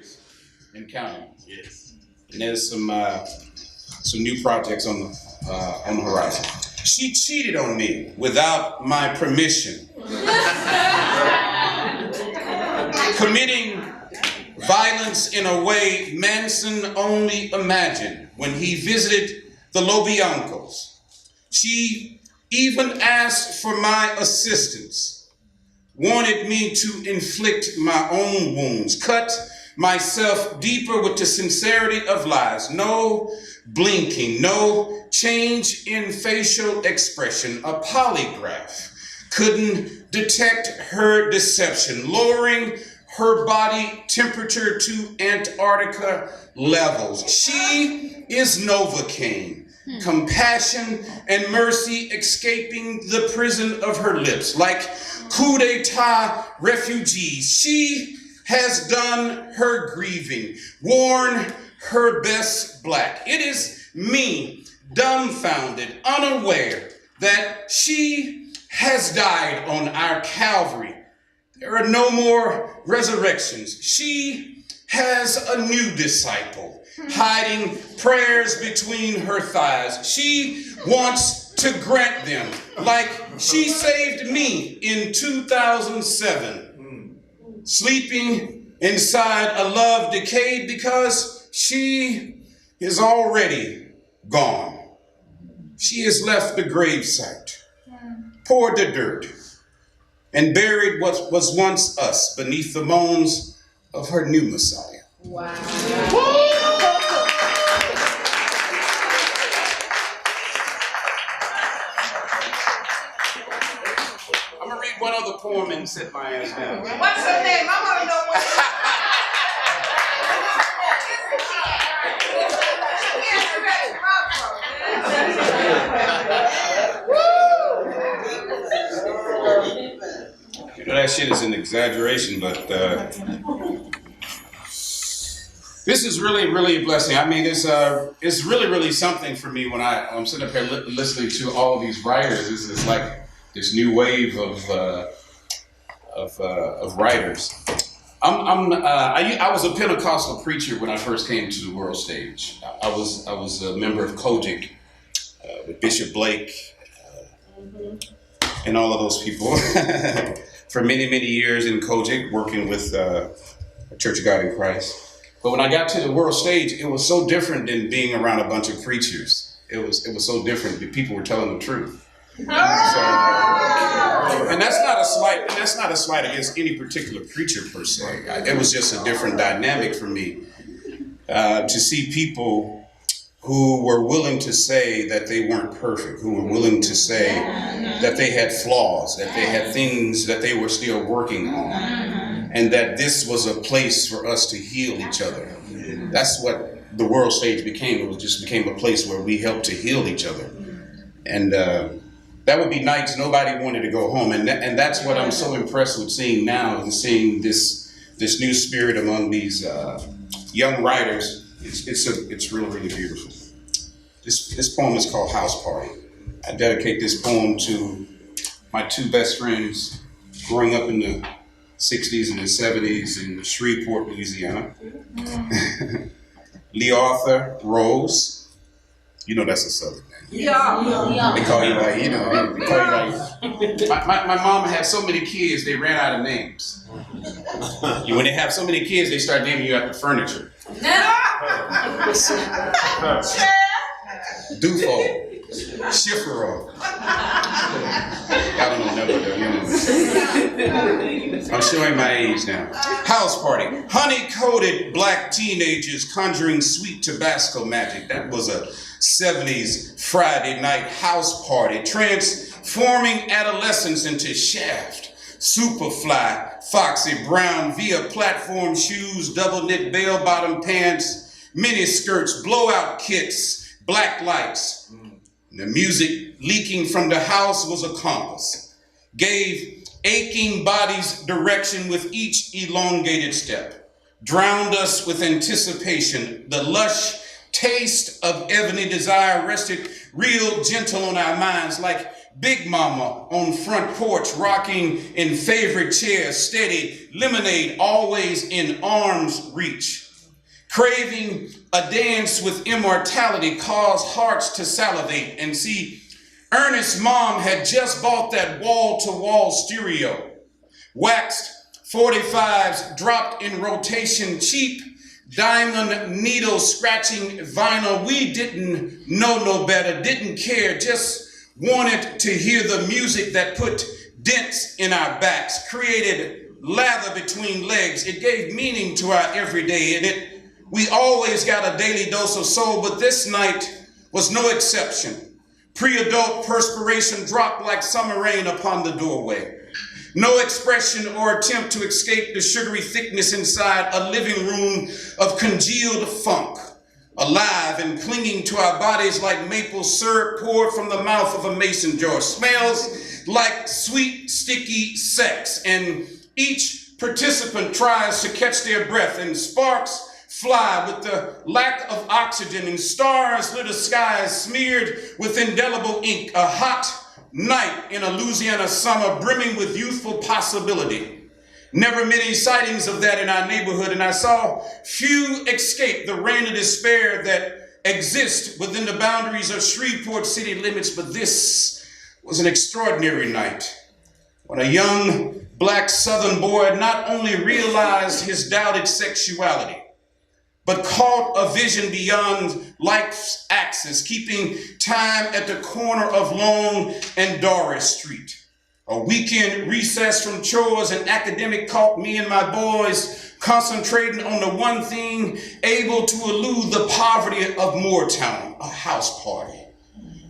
years and counting. Yes. And there's some new projects on the horizon. She cheated on me without my permission, committing violence in a way Manson only imagined when he visited the Lobiancos. She even asked for my assistance, wanted me to inflict my own wounds, cut myself deeper with the sincerity of lies. No blinking, no change in facial expression. A polygraph couldn't detect her deception, lowering her body temperature to Antarctica levels. She is Novocaine, compassion and mercy escaping the prison of her lips. Like coup d'etat refugees, she has done her grieving, worn her best black. It is me, dumbfounded, unaware that she has died on our Calvary. There are no more resurrections. She has a new disciple, hiding prayers between her thighs. She wants to grant them, like she saved me in 2007, sleeping inside a love decayed because she is already gone. She has left the gravesite, poured the dirt, and buried what was once us beneath the moans of her new Messiah. Wow. I'm going to read one other poem and sit my ass down. What's her name? I want to know what's her name. You know, that shit is an exaggeration, but this is really, really a blessing. I mean, it's really, really something for me when I'm sitting up here listening to all of these writers. It's like this new wave of writers. I was a Pentecostal preacher when I first came to the world stage. I was a member of Kojic with Bishop Blake and all of those people for many, many years in Kojic, working with Church of God in Christ. But when I got to the world stage, it was so different than being around a bunch of preachers. It was so different. The people were telling the truth. So, and that's not a slight. And that's not a slight against any particular preacher per se. It was just a different dynamic for me to see people who were willing to say that they weren't perfect, who were willing to say that they had flaws, that they had things that they were still working on, and that this was a place for us to heal each other. That's what the world stage became. It just became a place where we helped to heal each other. And that would be nights nobody wanted to go home. And that's what I'm so impressed with seeing now, and seeing this new spirit among these young writers. It's really, really beautiful. This poem is called House Party. I dedicate this poem to my two best friends growing up in the 60s and the 70s in Shreveport, Louisiana. Lee Arthur Rose. You know that's a Southern name. Yeah. They call you like, they call you like. My mom had so many kids, they ran out of names. When they have so many kids, they start naming you after furniture. Dufo, Schiffero. Y'all don't know what I'm showing my age now. House party. Honey-coated black teenagers conjuring sweet Tabasco magic. That was a 70s Friday night house party, transforming adolescence into Shaft, Superfly, Foxy Brown via platform shoes, double knit bell-bottom pants, mini skirts, blowout kits, black lights. The music leaking from the house was a compass, gave aching bodies direction with each elongated step, drowned us with anticipation. The lush taste of ebony desire rested real gentle on our minds like Big Mama on front porch, rocking in favorite chair, steady, lemonade always in arm's reach. Craving a dance with immortality caused hearts to salivate. And see, Ernest's mom had just bought that wall-to-wall stereo. Waxed 45s dropped in rotation, cheap diamond needle scratching vinyl. We didn't know no better, didn't care, just wanted to hear the music that put dents in our backs, created lather between legs. It gave meaning to our everyday, and we always got a daily dose of soul, but this night was no exception. Pre-adult perspiration dropped like summer rain upon the doorway. No expression or attempt to escape the sugary thickness inside a living room of congealed funk, alive and clinging to our bodies like maple syrup poured from the mouth of a mason jar. Smells like sweet, sticky sex, and each participant tries to catch their breath, and sparks fly with the lack of oxygen, and stars lit the skies smeared with indelible ink. A hot night in a Louisiana summer brimming with youthful possibility. Never many sightings of that in our neighborhood, and I saw few escape the rain of despair that exists within the boundaries of Shreveport city limits. But this was an extraordinary night when a young black Southern boy not only realized his doubted sexuality, but caught a vision beyond life's axis, keeping time at the corner of Long and Doris Street. A weekend recess from chores and academic caught me and my boys concentrating on the one thing, able to elude the poverty of Moortown, a house party.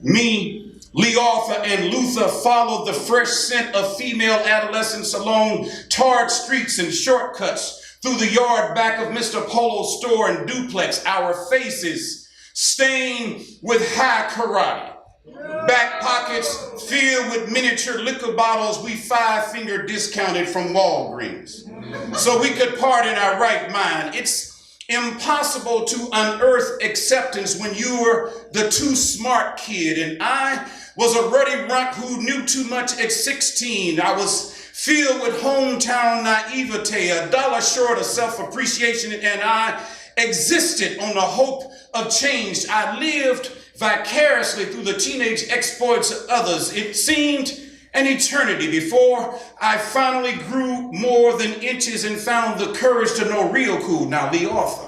Me, Lee Arthur, and Luther followed the fresh scent of female adolescence along tarred streets and shortcuts through the yard back of Mr. Polo's store and duplex, our faces stained with high karate. Back pockets filled with miniature liquor bottles we five-finger discounted from Walgreens, so we could part in our right mind. It's impossible to unearth acceptance when you were the too smart kid, and I was a ruddy runt who knew too much at 16. I was filled with hometown naivete, a dollar short of self-appreciation, and I existed on the hope of change. I lived vicariously through the teenage exploits of others. It seemed an eternity before I finally grew more than inches and found the courage to know real cool. Now, Lee Arthur.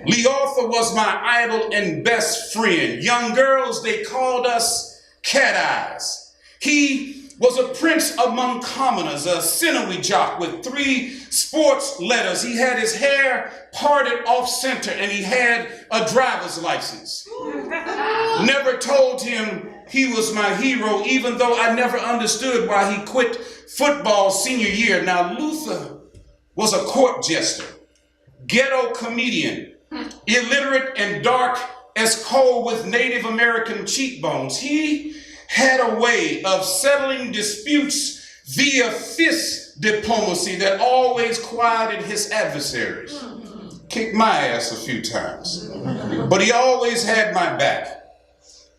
Lee Arthur was my idol and best friend. Young girls, they called us Cat Eyes. He was a prince among commoners, a sinewy jock with 3 sports letters. He had his hair parted off center, and he had a driver's license. Never told him he was my hero, even though I never understood why he quit football senior year. Now, Luther was a court jester, ghetto comedian, illiterate and dark as coal with Native American cheekbones. He had a way of settling disputes via fist diplomacy that always quieted his adversaries. Kicked my ass a few times, but he always had my back.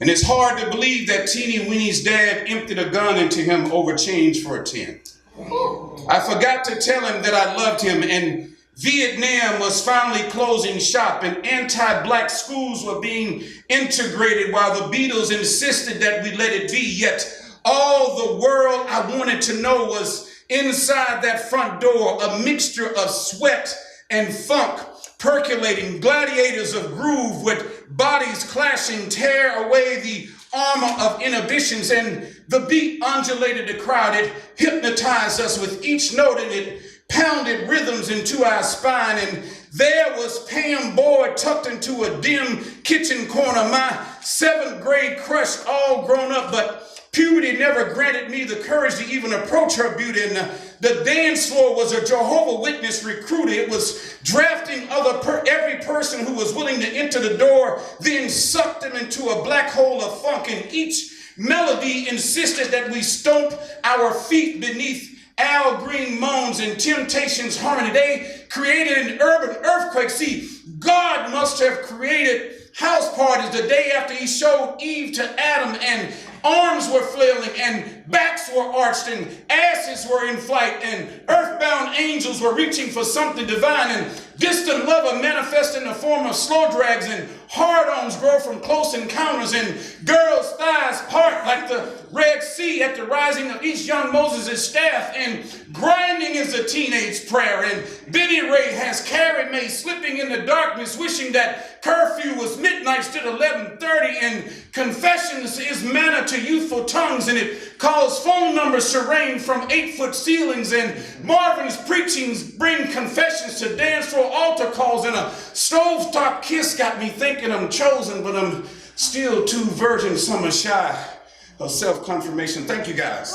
And it's hard to believe that Teeny Weenie's dad emptied a gun into him over change for a 10. I forgot to tell him that I loved him, and Vietnam was finally closing shop, and anti-black schools were being integrated while the Beatles insisted that we let it be. Yet all the world I wanted to know was inside that front door, a mixture of sweat and funk, percolating gladiators of groove with bodies clashing, tear away the armor of inhibitions, and the beat undulated the crowd. It hypnotized us with each note, and it pounded rhythms into our spine. And there was Pam Boyd tucked into a dim kitchen corner, my 7th grade crush, all grown up, but puberty never granted me the courage to even approach her beauty. And the dance floor was a Jehovah's Witness recruiter. It was drafting every person who was willing to enter the door, then sucked them into a black hole of funk. And each melody insisted that we stomp our feet beneath Al Green moans and Temptations harmony. They created an urban earthquake. See, God must have created house parties the day after he showed Eve to Adam, and arms were flailing, and backs were arched, and asses were in flight, and earthbound angels were reaching for something divine, and distant lover manifest in the form of slow drags, and hard-ons grow from close encounters, and girls' thighs part like the Red Sea at the rising of each young Moses' staff, and grinding is a teenage prayer, and Biddy Ray has Carrie Mae slipping in the darkness, wishing that curfew was midnight instead of 11:30, and confessions is manna to youthful tongues, and it calls phone numbers to rain from 8-foot ceilings, and Marvin's preachings bring confessions to dance floor altar calls, and a stovetop kiss got me thinking I'm chosen, but I'm still too virgin, summer shy of self-confirmation. Thank you guys.